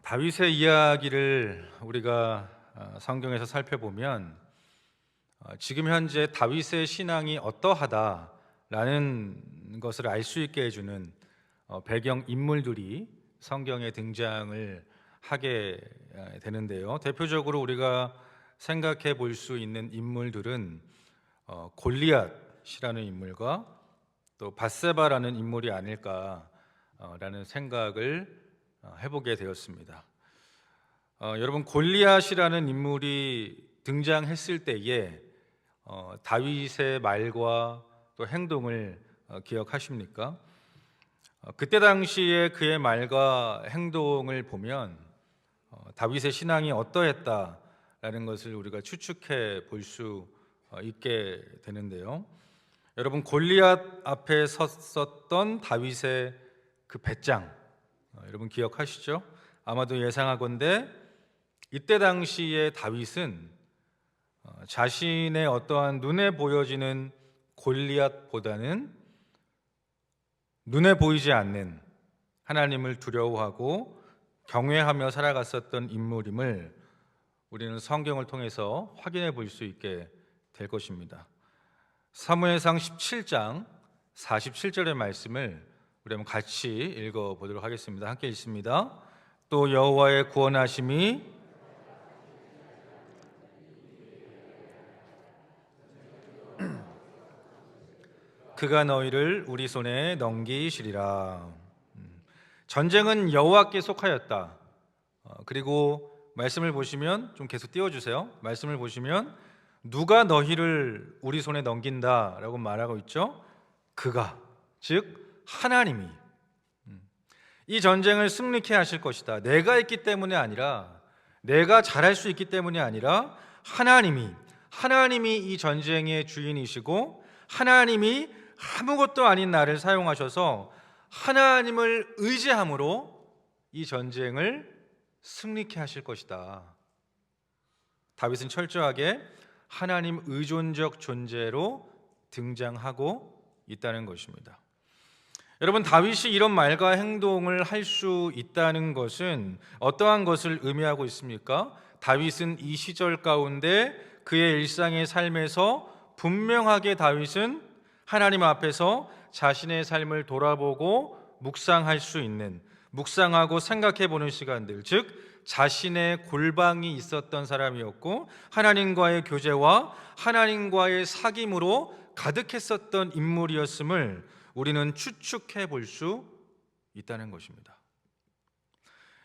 다윗의 이야기를 우리가 성경에서 살펴보면 지금 현재 다윗의 신앙이 어떠하다라는 것을 알 수 있게 해주는 배경 인물들이 성경에 등장을 하게 되는데요. 대표적으로 우리가 생각해 볼 수 있는 인물들은 골리앗이라는 인물과 또 밧세바라는 인물이 아닐까라는 생각을 해보게 되었습니다. 여러분, 골리앗이라는 인물이 등장했을 때에 다윗의 말과 또 행동을 기억하십니까? 그때 당시에 그의 말과 행동을 보면 다윗의 신앙이 어떠했다라는 것을 우리가 추측해 볼 수 있게 되는데요. 여러분, 골리앗 앞에 섰었던 다윗의 그 배짱, 여러분 기억하시죠? 아마도 예상하건대 이때 당시에 다윗은 자신의 어떠한 눈에 보여지는 골리앗보다는 눈에 보이지 않는 하나님을 두려워하고 경외하며 살아갔었던 인물임을 우리는 성경을 통해서 확인해 볼 수 있게 될 것입니다. 사무엘상 17장 47절의 말씀을 우리 한번 같이 읽어보도록 하겠습니다. 함께 읽습니다. 또 여호와의 구원하심이 그가 너희를 우리 손에 넘기시리라. 전쟁은 여호와께 속하였다. 그리고 말씀을 보시면 좀 계속 띄워주세요. 말씀을 보시면 누가 너희를 우리 손에 넘긴다라고 말하고 있죠. 그가, 즉 하나님이 이 전쟁을 승리케 하실 것이다. 내가 있기 때문에 아니라, 내가 잘할 수 있기 때문이 아니라 하나님이 이 전쟁의 주인이시고 하나님이 아무것도 아닌 나를 사용하셔서 하나님을 의지함으로 이 전쟁을 승리케 하실 것이다. 다윗은 철저하게 하나님 의존적 존재로 등장하고 있다는 것입니다. 여러분, 다윗이 이런 말과 행동을 할 수 있다는 것은 어떠한 것을 의미하고 있습니까? 다윗은 이 시절 가운데 그의 일상의 삶에서 분명하게 다윗은 하나님 앞에서 자신의 삶을 돌아보고 묵상할 수 있는, 묵상하고 생각해 보는 시간들, 즉 자신의 골방이 있었던 사람이었고 하나님과의 교제와 하나님과의 사귐으로 가득했었던 인물이었음을 우리는 추측해 볼 수 있다는 것입니다.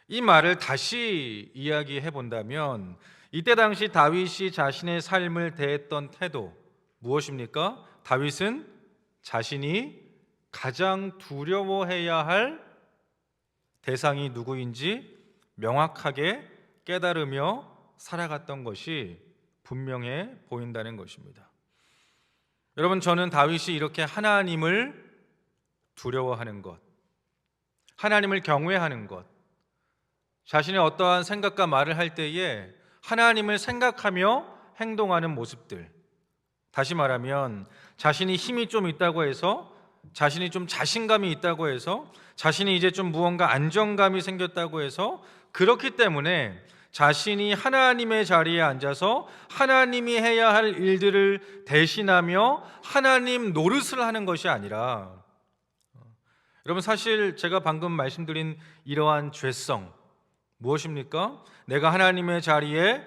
이 말을 다시 이야기해 본다면 이때 당시 다윗이 자신의 삶을 대했던 태도 무엇입니까? 다윗은 자신이 가장 두려워해야 할 대상이 누구인지 명확하게 깨달으며 살아갔던 것이 분명해 보인다는 것입니다. 여러분, 저는 다윗이 이렇게 하나님을 두려워하는 것, 하나님을 경외하는 것, 자신의 어떠한 생각과 말을 할 때에 하나님을 생각하며 행동하는 모습들, 다시 말하면 자신이 힘이 좀 있다고 해서, 자신이 좀 자신감이 있다고 해서, 자신이 이제 좀 무언가 안정감이 생겼다고 해서 그렇기 때문에 자신이 하나님의 자리에 앉아서 하나님이 해야 할 일들을 대신하며 하나님 노릇을 하는 것이 아니라, 여러분, 사실 제가 방금 말씀드린 이러한 죄성 무엇입니까? 내가 하나님의 자리에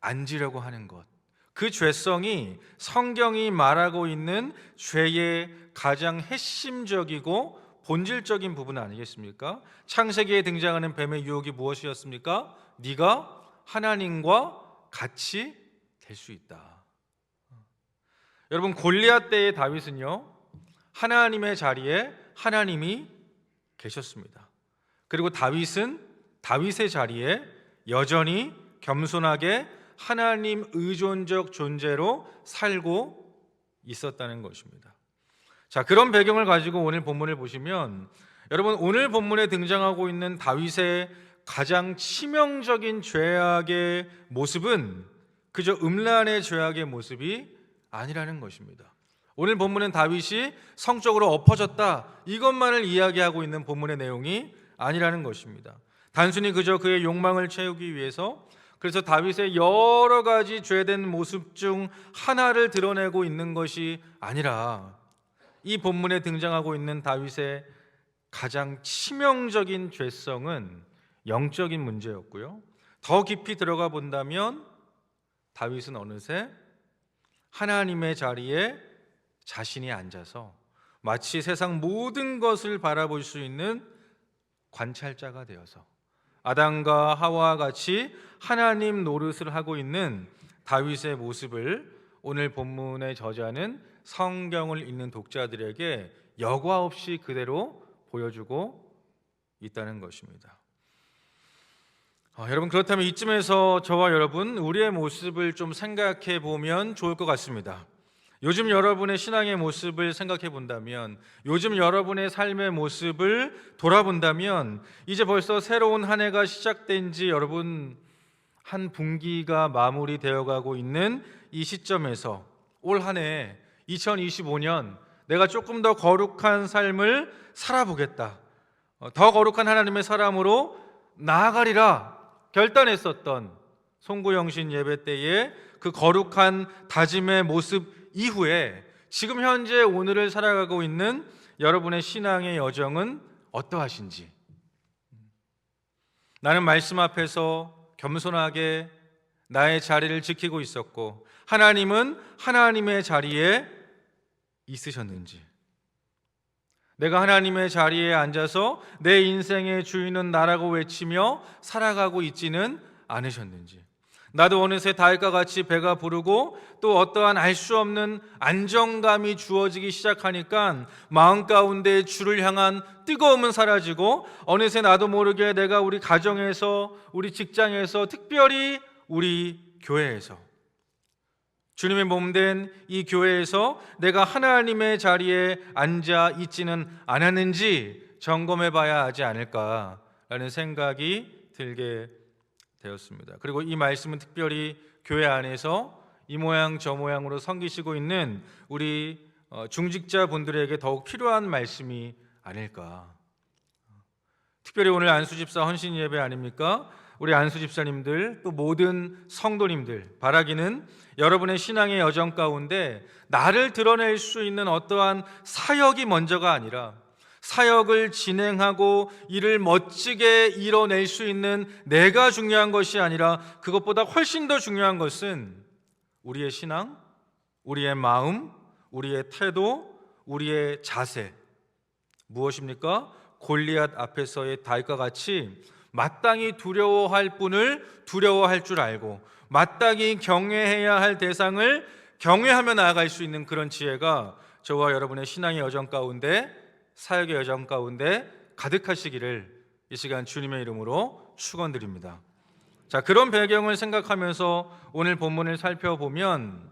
앉으려고 하는 것, 그 죄성이 성경이 말하고 있는 죄의 가장 핵심적이고 본질적인 부분 아니겠습니까? 창세기에 등장하는 뱀의 유혹이 무엇이었습니까? 네가 하나님과 같이 될 수 있다. 여러분, 골리앗 때의 다윗은요, 하나님의 자리에 하나님이 계셨습니다. 그리고 다윗은 다윗의 자리에 여전히 겸손하게 하나님 의존적 존재로 살고 있었다는 것입니다. 자, 그런 배경을 가지고 오늘 본문을 보시면, 여러분, 오늘 본문에 등장하고 있는 다윗의 가장 치명적인 죄악의 모습은 그저 음란의 죄악의 모습이 아니라는 것입니다. 오늘 본문은 다윗이 성적으로 엎어졌다, 이것만을 이야기하고 있는 본문의 내용이 아니라는 것입니다. 단순히 그저 그의 욕망을 채우기 위해서, 그래서 다윗의 여러 가지 죄된 모습 중 하나를 드러내고 있는 것이 아니라, 이 본문에 등장하고 있는 다윗의 가장 치명적인 죄성은 영적인 문제였고요. 더 깊이 들어가 본다면 다윗은 어느새 하나님의 자리에 자신이 앉아서 마치 세상 모든 것을 바라볼 수 있는 관찰자가 되어서 아담과 하와와 같이 하나님 노릇을 하고 있는 다윗의 모습을 오늘 본문의 저자는 성경을 읽는 독자들에게 여과 없이 그대로 보여주고 있다는 것입니다. 여러분, 그렇다면 이쯤에서 저와 여러분, 우리의 모습을 좀 생각해 보면 좋을 것 같습니다. 요즘 여러분의 신앙의 모습을 생각해 본다면, 요즘 여러분의 삶의 모습을 돌아본다면, 이제 벌써 새로운 한 해가 시작된 지 여러분 한 분기가 마무리되어 가고 있는 이 시점에서 올 한 해 2025년 내가 조금 더 거룩한 삶을 살아보겠다, 더 거룩한 하나님의 사람으로 나아가리라 결단했었던 송구영신 예배 때의 그 거룩한 다짐의 모습 이후에 지금 현재 오늘을 살아가고 있는 여러분의 신앙의 여정은 어떠하신지, 나는 말씀 앞에서 겸손하게 나의 자리를 지키고 있었고 하나님은 하나님의 자리에 있으셨는지, 내가 하나님의 자리에 앉아서 내 인생의 주인은 나라고 외치며 살아가고 있지는 않으셨는지, 나도 어느새 다윗과 같이 배가 부르고 또 어떠한 알 수 없는 안정감이 주어지기 시작하니까 마음 가운데 주를 향한 뜨거움은 사라지고 어느새 나도 모르게 내가 우리 가정에서, 우리 직장에서, 특별히 우리 교회에서, 주님의 몸된 이 교회에서 내가 하나님의 자리에 앉아 있지는 않았는지 점검해 봐야 하지 않을까라는 생각이 들게 되었습니다. 그리고 이 말씀은 특별히 교회 안에서 이 모양 저 모양으로 섬기시고 있는 우리 중직자 분들에게 더욱 필요한 말씀이 아닐까. 특별히 오늘 안수집사 헌신 예배 아닙니까? 우리 안수집사님들, 또 모든 성도님들, 바라기는 여러분의 신앙의 여정 가운데 나를 드러낼 수 있는 어떠한 사역이 먼저가 아니라 사역을 진행하고 일을 멋지게 이뤄낼 수 있는 내가 중요한 것이 아니라 그것보다 훨씬 더 중요한 것은 우리의 신앙, 우리의 마음, 우리의 태도, 우리의 자세. 무엇입니까? 골리앗 앞에서의 다윗과 같이 마땅히 두려워할 분을 두려워할 줄 알고 마땅히 경외해야 할 대상을 경외하며 나아갈 수 있는 그런 지혜가 저와 여러분의 신앙의 여정 가운데, 사역의 여정 가운데 가득하시기를 이 시간 주님의 이름으로 축원드립니다. 자, 그런 배경을 생각하면서 오늘 본문을 살펴보면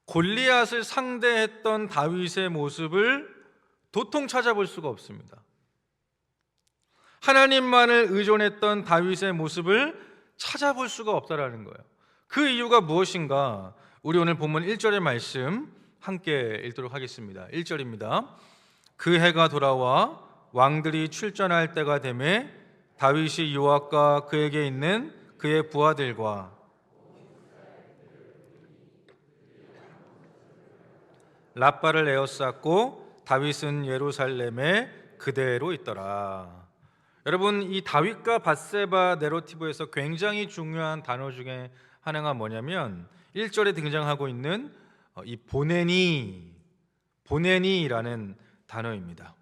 골리앗을 상대했던 다윗의 모습을 도통 찾아볼 수가 없습니다. 하나님만을 의존했던 다윗의 모습을 찾아볼 수가 없다라는 거예요. 그 이유가 무엇인가? 우리 오늘 본문 1절의 말씀 함께 읽도록 하겠습니다. 1절입니다. 그 해가 돌아와 왕들이 출전할 때가 되매 다윗이 요압과 그에게 있는 그의 부하들과 랍바를 에워쌌고 다윗은 예루살렘에 그대로 있더라. 여러분, 이 다윗과 밧세바 내러티브에서 굉장히 중요한 단어 중에 하나가 뭐냐면 1절에 등장하고 있는 이 보내니라는 단어입니다.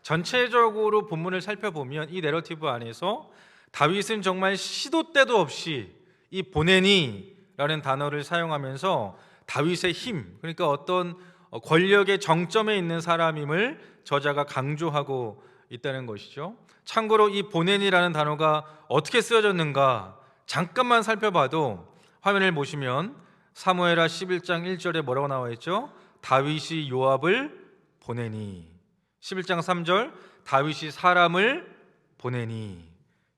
전체적으로 본문을 살펴보면 이 내러티브 안에서 다윗은 정말 시도 때도 없이 이 보내니라는 단어를 사용하면서 다윗의 힘, 그러니까 어떤 권력의 정점에 있는 사람임을 저자가 강조하고 있다는 것이죠. 참고로 이 보내니라는 단어가 어떻게 쓰여졌는가 잠깐만 살펴봐도, 화면을 보시면 사무엘하 11장 1절에 뭐라고 나와 있죠? 다윗이 요압을 보내니. 11장 3절 다윗이 사람을 보내니.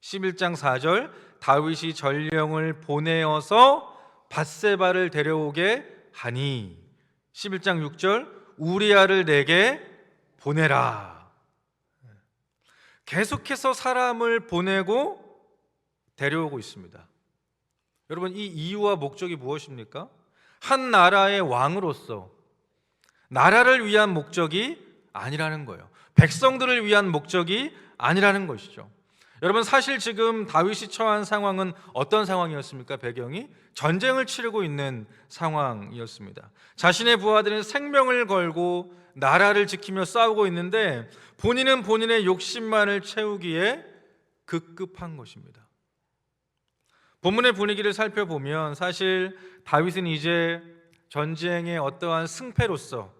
11장 4절 다윗이 전령을 보내어서 밧세바를 데려오게 하니 11장 6절 우리아를 내게 보내라. 계속해서 사람을 보내고 데려오고 있습니다. 여러분, 이 이유와 목적이 무엇입니까? 한 나라의 왕으로서 나라를 위한 목적이 아니라는 거예요. 백성들을 위한 목적이 아니라는 것이죠. 여러분, 사실 지금 다윗이 처한 상황은 어떤 상황이었습니까? 배경이 전쟁을 치르고 있는 상황이었습니다. 자신의 부하들은 생명을 걸고 나라를 지키며 싸우고 있는데 본인은 본인의 욕심만을 채우기에 급급한 것입니다. 본문의 분위기를 살펴보면 사실 다윗은 이제 전쟁의 어떠한 승패로서,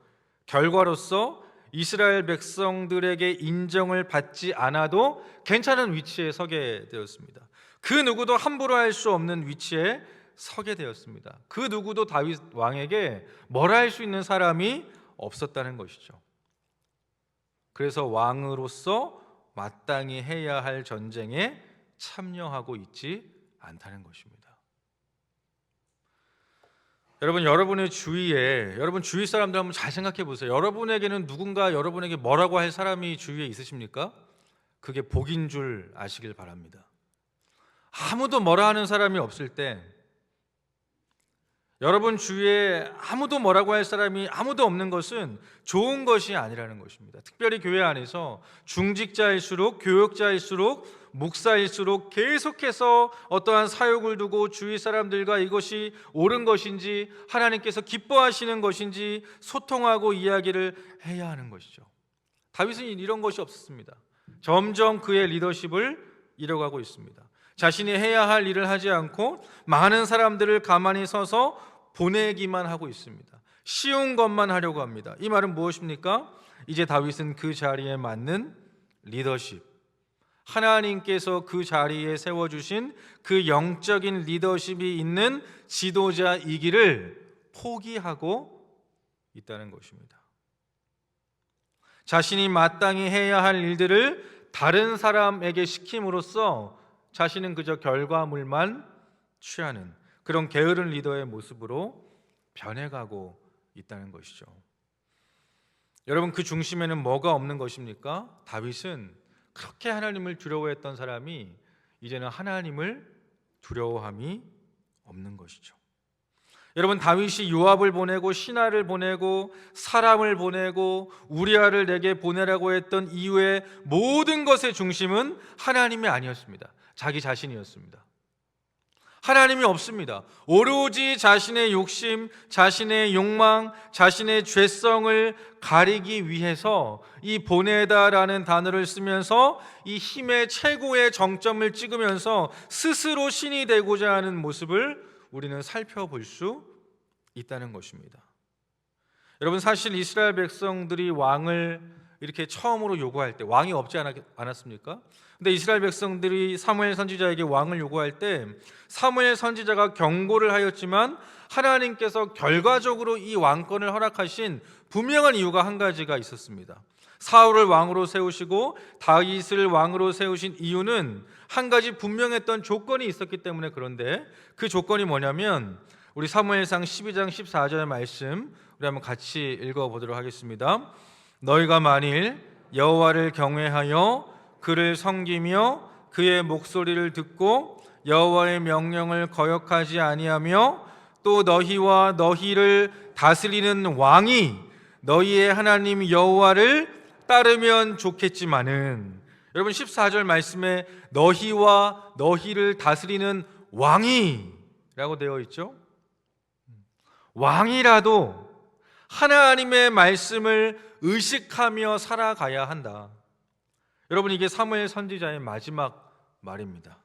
결과로서 이스라엘 백성들에게 인정을 받지 않아도 괜찮은 위치에 서게 되었습니다. 그 누구도 함부로 할 수 없는 위치에 서게 되었습니다. 그 누구도 다윗 왕에게 뭐라 할 수 있는 사람이 없었다는 것이죠. 그래서 왕으로서 마땅히 해야 할 전쟁에 참여하고 있지 않다는 것입니다. 여러분, 여러분의 주위에, 여러분 주위 사람들 한번 잘 생각해 보세요. 여러분에게는 누군가 여러분에게 뭐라고 할 사람이 주위에 있으십니까? 그게 복인 줄 아시길 바랍니다. 아무도 뭐라 하는 사람이 없을 때, 여러분 주위에 아무도 뭐라고 할 사람이 아무도 없는 것은 좋은 것이 아니라는 것입니다. 특별히 교회 안에서 중직자일수록, 교역자일수록, 목사일수록 계속해서 어떠한 사역을 두고 주위 사람들과 이것이 옳은 것인지, 하나님께서 기뻐하시는 것인지 소통하고 이야기를 해야 하는 것이죠. 다윗은 이런 것이 없었습니다. 점점 그의 리더십을 잃어가고 있습니다. 자신이 해야 할 일을 하지 않고 많은 사람들을 가만히 서서 보내기만 하고 있습니다. 쉬운 것만 하려고 합니다. 이 말은 무엇입니까? 이제 다윗은 그 자리에 맞는 리더십, 하나님께서 그 자리에 세워주신 그 영적인 리더십이 있는 지도자이기를 포기하고 있다는 것입니다. 자신이 마땅히 해야 할 일들을 다른 사람에게 시킴으로써 자신은 그저 결과물만 취하는 그런 게으른 리더의 모습으로 변해가고 있다는 것이죠. 여러분, 그 중심에는 뭐가 없는 것입니까? 다윗은 그렇게 하나님을 두려워했던 사람이 이제는 하나님을 두려워함이 없는 것이죠. 여러분, 다윗이 요압을 보내고 시나를 보내고 사람을 보내고 우리아를 내게 보내라고 했던 이유의 모든 것의 중심은 하나님이 아니었습니다. 자기 자신이었습니다. 하나님이 없습니다. 오로지 자신의 욕심, 자신의 욕망, 자신의 죄성을 가리기 위해서 이 보내다라는 단어를 쓰면서 이 힘의 최고의 정점을 찍으면서 스스로 신이 되고자 하는 모습을 우리는 살펴볼 수 있다는 것입니다. 여러분, 사실 이스라엘 백성들이 왕을 이렇게 처음으로 요구할 때 왕이 없지 않았습니까? 근데 이스라엘 백성들이 사무엘 선지자에게 왕을 요구할 때 사무엘 선지자가 경고를 하였지만 하나님께서 결과적으로 이 왕권을 허락하신 분명한 이유가 한 가지가 있었습니다. 사울을 왕으로 세우시고 다윗을 왕으로 세우신 이유는 한 가지 분명했던 조건이 있었기 때문에. 그런데 그 조건이 뭐냐면 우리 사무엘상 12장 14절의 말씀 우리 한번 같이 읽어보도록 하겠습니다. 너희가 만일 여호와를 경외하여 그를 섬기며 그의 목소리를 듣고 여호와의 명령을 거역하지 아니하며 또 너희와 너희를 다스리는 왕이 너희의 하나님 여호와를 따르면 좋겠지만은, 여러분 14절 말씀에 너희와 너희를 다스리는 왕이 라고 되어 있죠. 왕이라도 하나님의 말씀을 의식하며 살아가야 한다. 여러분, 이게 사무엘 선지자의 마지막 말입니다.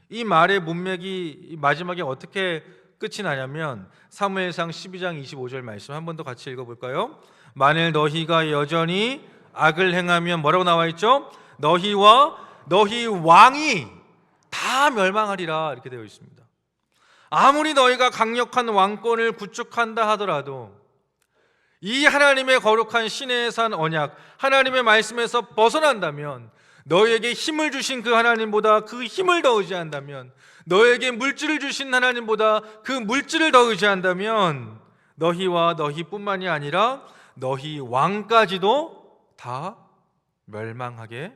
이 말의 문맥이 마지막에 어떻게 끝이 나냐면 사무엘상 12장 25절 말씀 한 번 더 같이 읽어볼까요? 만일 너희가 여전히 악을 행하면 뭐라고 나와 있죠? 너희와 너희 왕이 다 멸망하리라 이렇게 되어 있습니다. 아무리 너희가 강력한 왕권을 구축한다 하더라도 이 하나님의 거룩한 신의 산 언약, 하나님의 말씀에서 벗어난다면, 너희에게 힘을 주신 그 하나님보다 그 힘을 더 의지한다면, 너에게 물질을 주신 하나님보다 그 물질을 더 의지한다면 너희와 너희뿐만이 아니라 너희 왕까지도 다 멸망하게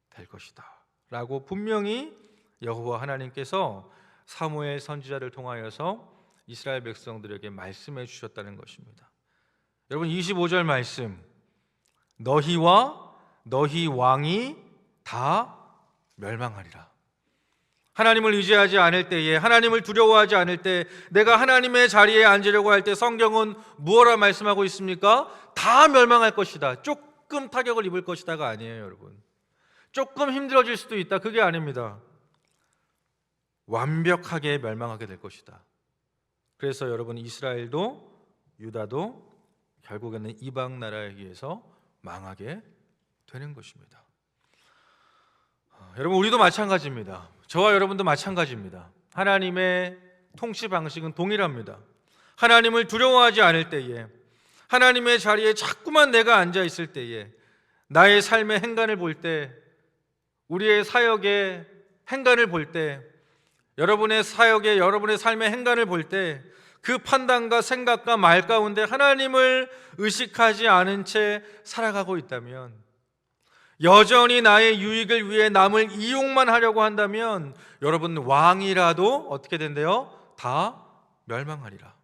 될 것이다 라고 분명히 여호와 하나님께서 사무엘 선지자를 통하여서 이스라엘 백성들에게 말씀해 주셨다는 것입니다. 여러분 25절 말씀, 너희와 너희 왕이 다 멸망하리라. 하나님을 의지하지 않을 때에, 하나님을 두려워하지 않을 때, 내가 하나님의 자리에 앉으려고 할 때 성경은 무엇라 말씀하고 있습니까? 다 멸망할 것이다, 조금 타격을 입을 것이다가 아니에요. 여러분, 조금 힘들어질 수도 있다, 그게 아닙니다. 완벽하게 멸망하게 될 것이다. 그래서 여러분, 이스라엘도 유다도 결국에는 이방 나라에 의해서 망하게 되는 것입니다. 여러분, 우리도 마찬가지입니다. 저와 여러분도 마찬가지입니다. 하나님의 통치 방식은 동일합니다. 하나님을 두려워하지 않을 때에, 하나님의 자리에 자꾸만 내가 앉아 있을 때에, 나의 삶의 행간을 볼 때, 우리의 사역의 행간을 볼 때, 여러분의 사역의 여러분의 삶의 행간을 볼 때, 그 판단과 생각과 말 가운데 하나님을 의식하지 않은 채 살아가고 있다면, 여전히 나의 유익을 위해 남을 이용만 하려고 한다면 여러분, 왕이라도 어떻게 된대요? 다 멸망하리라.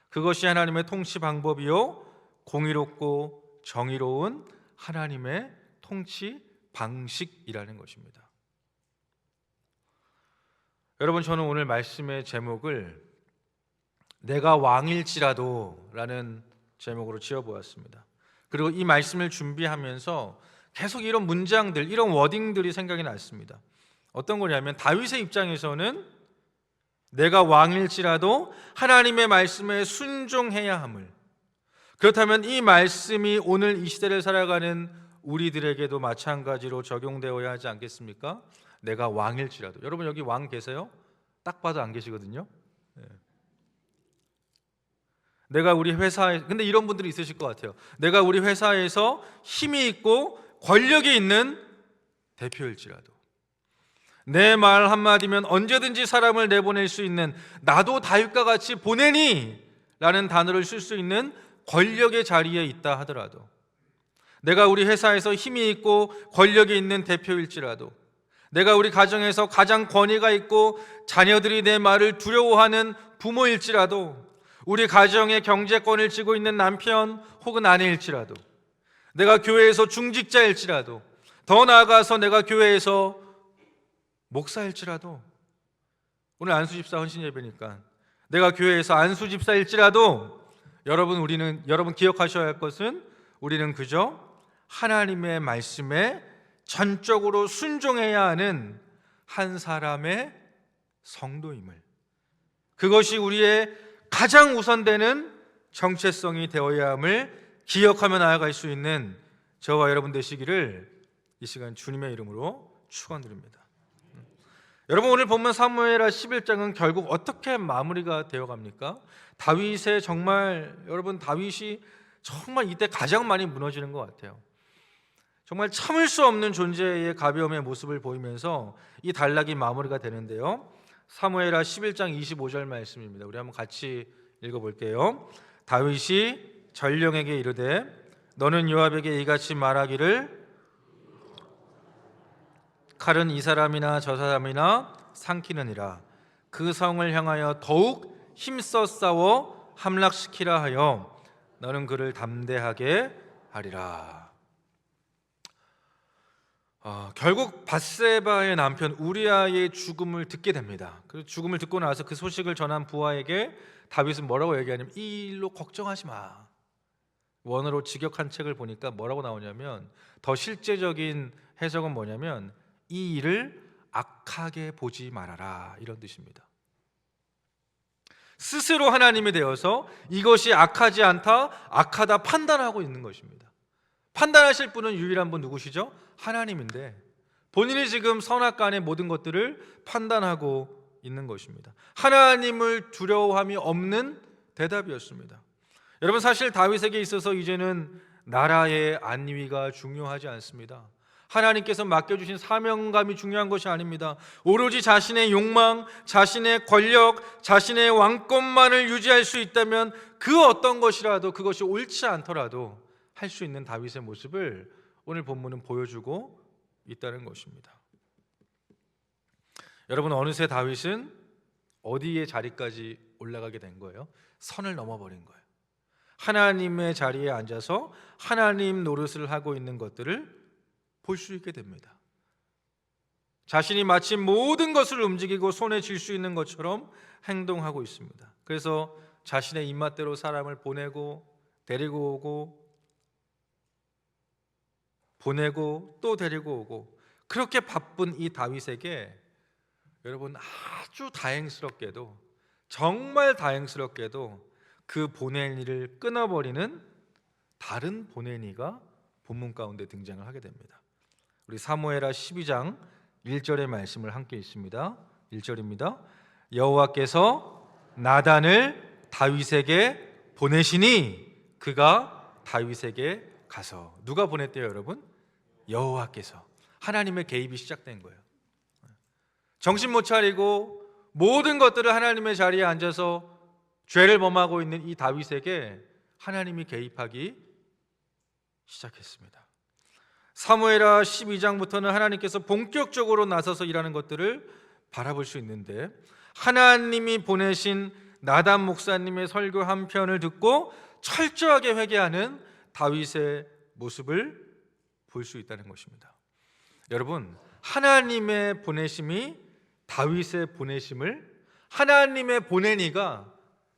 그것이 하나님의 통치 방법이요, 공의롭고 정의로운 하나님의 통치 방식이라는 것입니다. 여러분, 저는 오늘 말씀의 제목을 내가 왕일지라도 라는 제목으로 지어보았습니다. 그리고 이 말씀을 준비하면서 계속 이런 문장들, 이런 워딩들이 생각이 났습니다. 어떤 거냐면, 다윗의 입장에서는 내가 왕일지라도 하나님의 말씀에 순종해야 함을, 그렇다면 이 말씀이 오늘 이 시대를 살아가는 우리들에게도 마찬가지로 적용되어야 하지 않겠습니까? 내가 왕일지라도. 여러분, 여기 왕 계세요? 딱 봐도 안 계시거든요. 내가 우리 회사에, 근데 이런 분들이 있으실 것 같아요. 내가 우리 회사에서 힘이 있고 권력이 있는 대표일지라도, 내 말 한마디면 언제든지 사람을 내보낼 수 있는, 나도 다윗과 같이 보내니 라는 단어를 쓸 수 있는 권력의 자리에 있다 하더라도, 내가 우리 회사에서 힘이 있고 권력이 있는 대표일지라도, 내가 우리 가정에서 가장 권위가 있고 자녀들이 내 말을 두려워하는 부모일지라도, 우리 가정의 경제권을 쥐고 있는 남편 혹은 아내일지라도, 내가 교회에서 중직자일지라도, 더 나아가서 내가 교회에서 목사일지라도, 오늘 안수집사 헌신 예배니까 내가 교회에서 안수집사일지라도, 여러분 기억하셔야 할 것은, 우리는 그저 하나님의 말씀에 전적으로 순종해야 하는 한 사람의 성도임을, 그것이 우리의 가장 우선되는 정체성이 되어야 함을 기억하며 나아갈 수 있는 저와 여러분 되시기를 이 시간 주님의 이름으로 축원드립니다. 여러분, 오늘 본문 사무엘하 11장은 결국 어떻게 마무리가 되어 갑니까? 다윗이 정말 이때 가장 많이 무너지는 것 같아요. 정말 참을 수 없는 존재의 가벼움의 모습을 보이면서 이 단락이 마무리가 되는데요, 사무엘하 11장 25절 말씀입니다. 우리 한번 같이 읽어볼게요. 다윗이 전령에게 이르되 너는 요압에게 이같이 말하기를, 칼은 이 사람이나 저 사람이나 삼키느니라. 그 성을 향하여 더욱 힘써 싸워 함락시키라 하여 너는 그를 담대하게 하리라. 결국 밧세바의 남편 우리아의 죽음을 듣게 됩니다. 그 죽음을 듣고 나서 그 소식을 전한 부하에게 다윗은 뭐라고 얘기하냐면, 이 일로 걱정하지 마. 원어로 직역한 책을 보니까 뭐라고 나오냐면, 더 실제적인 해석은 뭐냐면, 이 일을 악하게 보지 말아라, 이런 뜻입니다. 스스로 하나님이 되어서 이것이 악하지 않다, 악하다 판단하고 있는 것입니다. 판단하실 분은 유일한 분 누구시죠? 하나님인데, 본인이 지금 선악간의 모든 것들을 판단하고 있는 것입니다. 하나님을 두려워함이 없는 대답이었습니다. 여러분, 사실 다윗에게 있어서 이제는 나라의 안위가 중요하지 않습니다. 하나님께서 맡겨주신 사명감이 중요한 것이 아닙니다. 오로지 자신의 욕망, 자신의 권력, 자신의 왕권만을 유지할 수 있다면 그 어떤 것이라도, 그것이 옳지 않더라도 할 수 있는 다윗의 모습을 오늘 본문은 보여주고 있다는 것입니다. 여러분, 어느새 다윗은 어디의 자리까지 올라가게 된 거예요? 선을 넘어버린 거예요. 하나님의 자리에 앉아서 하나님 노릇을 하고 있는 것들을 볼 수 있게 됩니다. 자신이 마치 모든 것을 움직이고 손에 쥘 수 있는 것처럼 행동하고 있습니다. 그래서 자신의 입맛대로 사람을 보내고 데리고 오고 보내고 또 데리고 오고, 그렇게 바쁜 이 다윗에게 여러분, 아주 다행스럽게도, 정말 다행스럽게도 그 보낼 일을 끊어버리는 다른 보내니가 본문 가운데 등장을 하게 됩니다. 우리 사무엘하 12장 1절의 말씀을 함께 읽습니다. 1절입니다. 여호와께서 나단을 다윗에게 보내시니 그가 다윗에게 가서. 누가 보냈대요, 여러분? 여호와께서. 하나님의 개입이 시작된 거예요. 정신 못 차리고 모든 것들을 하나님의 자리에 앉아서 죄를 범하고 있는 이 다윗에게 하나님이 개입하기 시작했습니다. 사무엘하 12장부터는 하나님께서 본격적으로 나서서 일하는 것들을 바라볼 수 있는데, 하나님이 보내신 나단 목사님의 설교 한 편을 듣고 철저하게 회개하는 다윗의 모습을 볼 수 있다는 것입니다. 여러분, 하나님의 보내심이 다윗의 보내심을, 하나님의 보내니가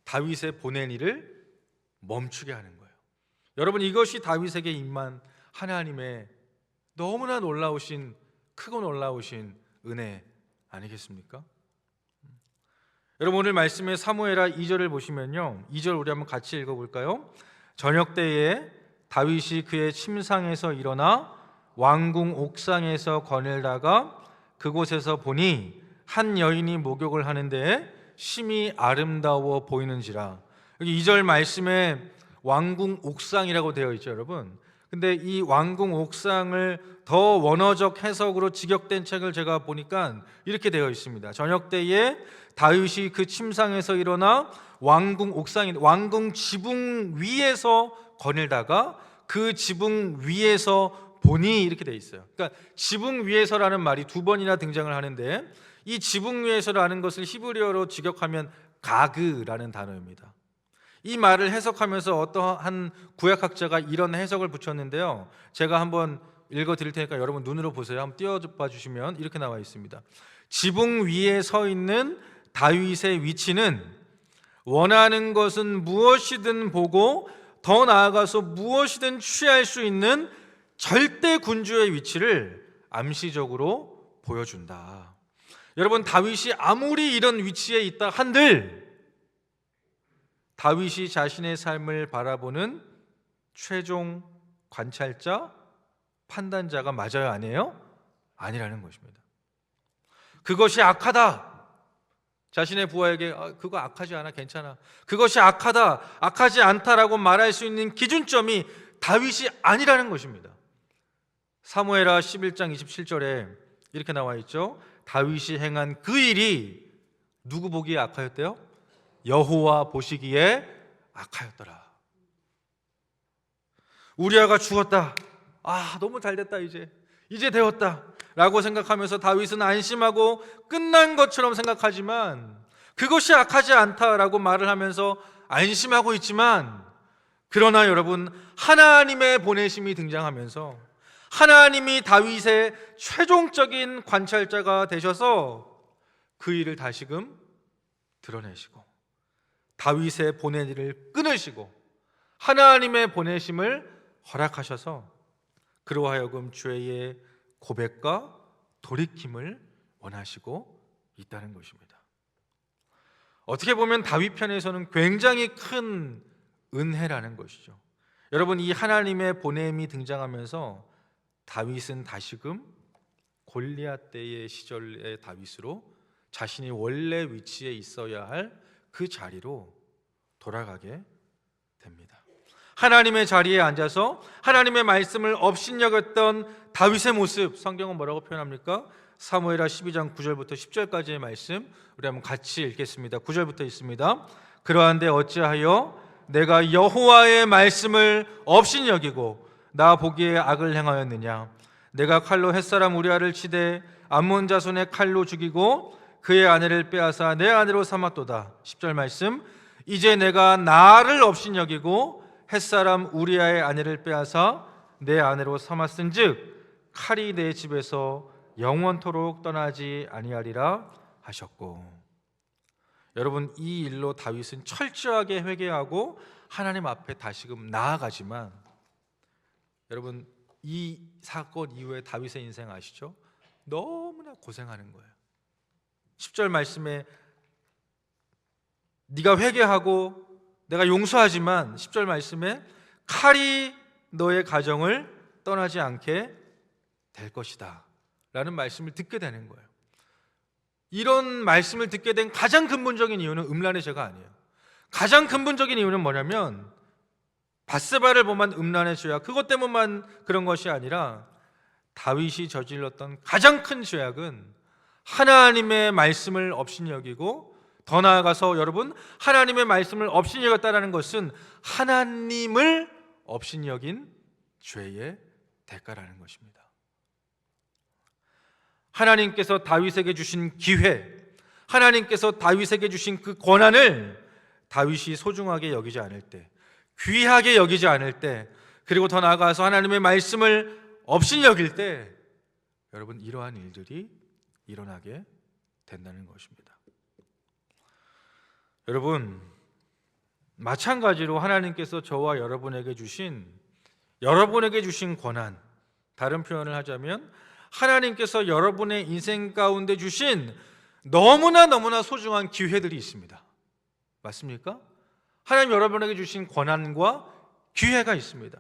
다윗의 보내니를 멈추게 하는 거예요. 여러분, 이것이 다윗에게 임한 하나님의 너무나 놀라우신, 크고 놀라우신 은혜 아니겠습니까? 여러분, 오늘 말씀의 사무엘하 2절을 보시면요, 2절 우리 한번 같이 읽어볼까요? 저녁 때에 다윗이 그의 침상에서 일어나 왕궁 옥상에서 거닐다가 그곳에서 보니 한 여인이 목욕을 하는데 심히 아름다워 보이는지라. 여기 2절 말씀에 왕궁 옥상이라고 되어 있죠, 여러분. 근데 이 왕궁 옥상을 더 원어적 해석으로 직역된 책을 제가 보니까 이렇게 되어 있습니다. 저녁 때에 다윗이 그 침상에서 일어나 왕궁 옥상인 왕궁 지붕 위에서 거닐다가 그 지붕 위에서 보니, 이렇게 되어 있어요. 그러니까 지붕 위에서라는 말이 두 번이나 등장을 하는데, 이 지붕 위에서라는 것을 히브리어로 직역하면 가그라는 단어입니다. 이 말을 해석하면서 어떠한 구약학자가 이런 해석을 붙였는데요, 제가 한번 읽어드릴 테니까 여러분 눈으로 보세요. 한번 띄워봐 주시면 이렇게 나와 있습니다. 지붕 위에 서 있는 다윗의 위치는 원하는 것은 무엇이든 보고 더 나아가서 무엇이든 취할 수 있는 절대 군주의 위치를 암시적으로 보여준다. 여러분, 다윗이 아무리 이런 위치에 있다 한들 다윗이 자신의 삶을 바라보는 최종 관찰자, 판단자가 맞아요, 아니에요? 아니라는 것입니다. 그것이 악하다, 자신의 부하에게 그거 악하지 않아, 괜찮아, 그것이 악하다, 악하지 않다라고 말할 수 있는 기준점이 다윗이 아니라는 것입니다. 사무엘하 11장 27절에 이렇게 나와 있죠. 다윗이 행한 그 일이 누구 보기에 악하였대요? 여호와 보시기에 악하였더라. 우리아가 죽었다, 너무 잘됐다, 이제 되었다 라고 생각하면서 다윗은 안심하고 끝난 것처럼 생각하지만, 그것이 악하지 않다라고 말을 하면서 안심하고 있지만, 그러나 여러분, 하나님의 보내심이 등장하면서 하나님이 다윗의 최종적인 관찰자가 되셔서 그 일을 다시금 드러내시고 다윗의 보낸 일을 끊으시고 하나님의 보내심을 허락하셔서 그로 하여금 죄의 고백과 돌이킴을 원하시고 있다는 것입니다. 어떻게 보면 다윗 편에서는 굉장히 큰 은혜라는 것이죠. 여러분, 이 하나님의 보냄이 등장하면서 다윗은 다시금 골리앗 때의 시절의 다윗으로 자신이 원래 위치에 있어야 할 그 자리로 돌아가게 됩니다. 하나님의 자리에 앉아서 하나님의 말씀을 업신여겼던 다윗의 모습, 성경은 뭐라고 표현합니까? 사무엘하 12장 9절부터 10절까지의 말씀 우리 한번 같이 읽겠습니다. 9절부터 있습니다. 그러한데 어찌하여 내가 여호와의 말씀을 업신여기고 나 보기에 악을 행하였느냐? 내가 칼로 햇사람 우리아를 치되 암몬 자손의 칼로 죽이고 그의 아내를 빼앗아 내 아내로 삼았도다. 10절 말씀, 이제 내가 나를 업신여기고 햇사람 우리아의 아내를 빼앗아 내 아내로 삼았은즉 칼이 내 집에서 영원토록 떠나지 아니하리라 하셨고. 여러분, 이 일로 다윗은 철저하게 회개하고 하나님 앞에 다시금 나아가지만, 여러분 이 사건 이후에 다윗의 인생 아시죠? 너무나 고생하는 거예요. 10절 말씀에 네가 회개하고 내가 용서하지만 10절 말씀에 칼이 너의 가정을 떠나지 않게 될 것이다 라는 말씀을 듣게 되는 거예요. 이런 말씀을 듣게 된 가장 근본적인 이유는 음란의 죄가 아니에요. 가장 근본적인 이유는 뭐냐면 밧세바를 범한 음란의 죄악, 그것 때문만 그런 것이 아니라 다윗이 저질렀던 가장 큰 죄악은 하나님의 말씀을 업신여기고, 더 나아가서 여러분, 하나님의 말씀을 업신여겼다는 것은 하나님을 업신여긴 죄의 대가라는 것입니다. 하나님께서 다윗에게 주신 기회, 하나님께서 다윗에게 주신 그 권한을 다윗이 소중하게 여기지 않을 때, 귀하게 여기지 않을 때, 그리고 더 나아가서 하나님의 말씀을 업신여길 때, 여러분 이러한 일들이 일어나게 된다는 것입니다. 여러분, 마찬가지로 하나님께서 저와 여러분에게 주신 권한, 다른 표현을 하자면 하나님께서 여러분의 인생 가운데 주신 너무나 소중한 기회들이 있습니다. 맞습니까? 하나님 여러분에게 주신 권한과 기회가 있습니다.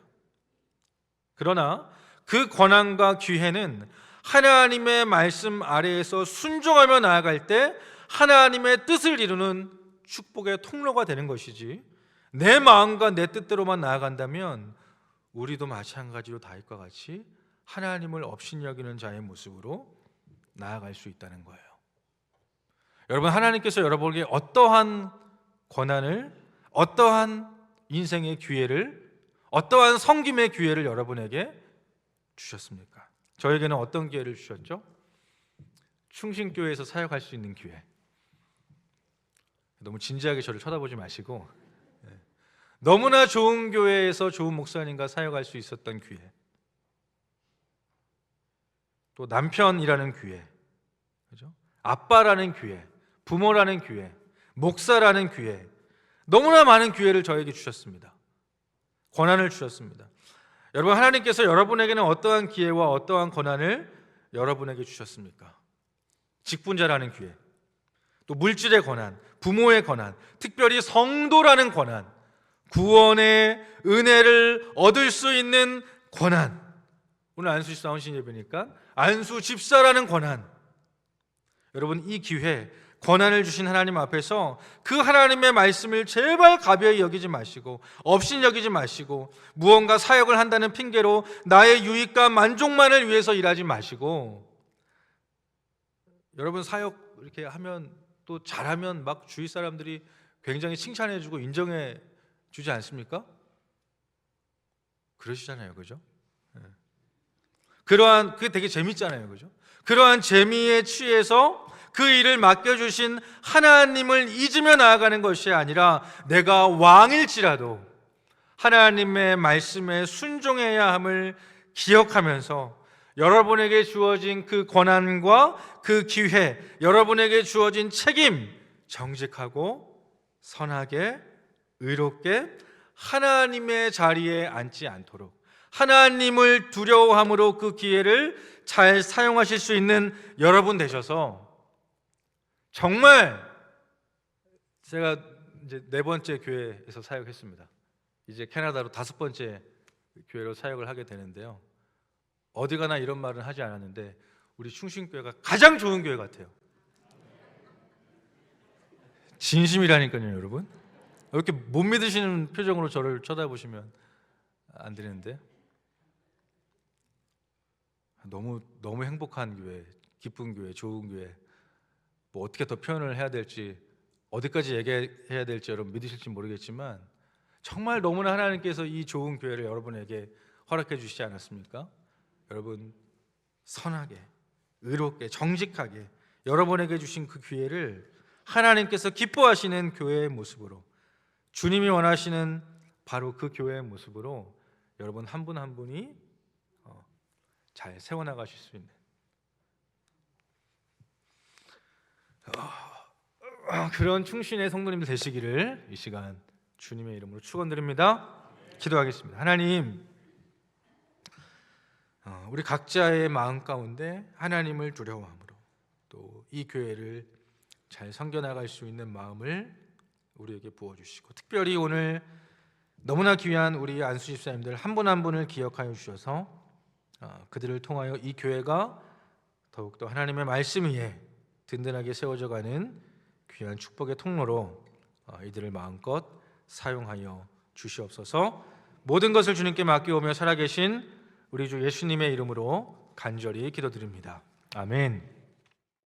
그러나 그 권한과 기회는 하나님의 말씀 아래에서 순종하며 나아갈 때 하나님의 뜻을 이루는 축복의 통로가 되는 것이지, 내 마음과 내 뜻대로만 나아간다면 우리도 마찬가지로 다윗과 같이 하나님을 업신여기는 자의 모습으로 나아갈 수 있다는 거예요. 여러분, 하나님께서 여러분에게 어떠한 권한을, 어떠한 인생의 기회를, 어떠한 섬김의 기회를 여러분에게 주셨습니까? 저에게는 어떤 기회를 주셨죠? 충신교회에서 사역할 수 있는 기회. 너무 진지하게 저를 쳐다보지 마시고, 너무나 좋은 교회에서 좋은 목사님과 사역할 수 있었던 기회, 또 남편이라는 기회, 그죠? 아빠라는 기회, 부모라는 기회, 목사라는 기회, 너무나 많은 기회를 저에게 주셨습니다. 권한을 주셨습니다. 여러분, 하나님께서 여러분에게는 어떠한 기회와 어떠한 권한을 여러분에게 주셨습니까? 직분자라는 기회, 또 물질의 권한, 부모의 권한, 특별히 성도라는 권한, 구원의 은혜를 얻을 수 있는 권한. 오늘 안수 나오신 예배니까 안수 집사라는 권한. 여러분, 이 기회, 권한을 주신 하나님 앞에서 그 하나님의 말씀을 제발 가벼이 여기지 마시고, 업신 여기지 마시고, 무언가 사역을 한다는 핑계로 나의 유익과 만족만을 위해서 일하지 마시고, 여러분 사역 이렇게 하면 또 잘하면 막 주위 사람들이 굉장히 칭찬해주고 인정해 주지 않습니까? 그러시잖아요, 그죠? 그게 되게 재밌잖아요, 그죠? 그러한 재미에 취해서 그 일을 맡겨주신 하나님을 잊으며 나아가는 것이 아니라, 내가 왕일지라도 하나님의 말씀에 순종해야 함을 기억하면서 여러분에게 주어진 그 권한과 그 기회, 여러분에게 주어진 책임, 정직하고 선하게 의롭게 하나님의 자리에 앉지 않도록, 하나님을 두려워함으로 그 기회를 잘 사용하실 수 있는 여러분 되셔서, 정말 제가 이제 4번째 교회에서 사역했습니다. 이제 캐나다로 5번째 교회로 사역을 하게 되는데요, 어디 가나 이런 말은 하지 않았는데 우리 충신교회가 가장 좋은 교회 같아요. 진심이라니까요, 여러분. 이렇게 못 믿으시는 표정으로 저를 쳐다보시면 안 드리는데 너무 행복한 교회, 기쁜 교회, 좋은 교회. 뭐 어떻게 더 표현을 해야 될지, 어디까지 얘기해야 될지 여러분 믿으실지 모르겠지만 정말 너무나 하나님께서 이 좋은 교회를 여러분에게 허락해 주시지 않았습니까? 여러분 선하게, 의롭게, 정직하게 여러분에게 주신 그 기회를 하나님께서 기뻐하시는 교회의 모습으로, 주님이 원하시는 바로 그 교회의 모습으로 여러분 한 분 한 분이 잘 세워나가실 수 있는 그런 충신의 성도님들 되시기를 이 시간 주님의 이름으로 축원드립니다. 기도하겠습니다. 하나님, 우리 각자의 마음 가운데 하나님을 두려워함으로 또 이 교회를 잘 섬겨나갈 수 있는 마음을 우리에게 부어주시고, 특별히 오늘 너무나 귀한 우리 안수 집사님들 한 분 한 분을 기억하여 주셔서 그들을 통하여 이 교회가 더욱더 하나님의 말씀 위에 든든하게 세워져가는 귀한 축복의 통로로 이들을 마음껏 사용하여 주시옵소서. 모든 것을 주님께 맡기오며 살아계신 우리 주 예수님의 이름으로 간절히 기도드립니다. 아멘.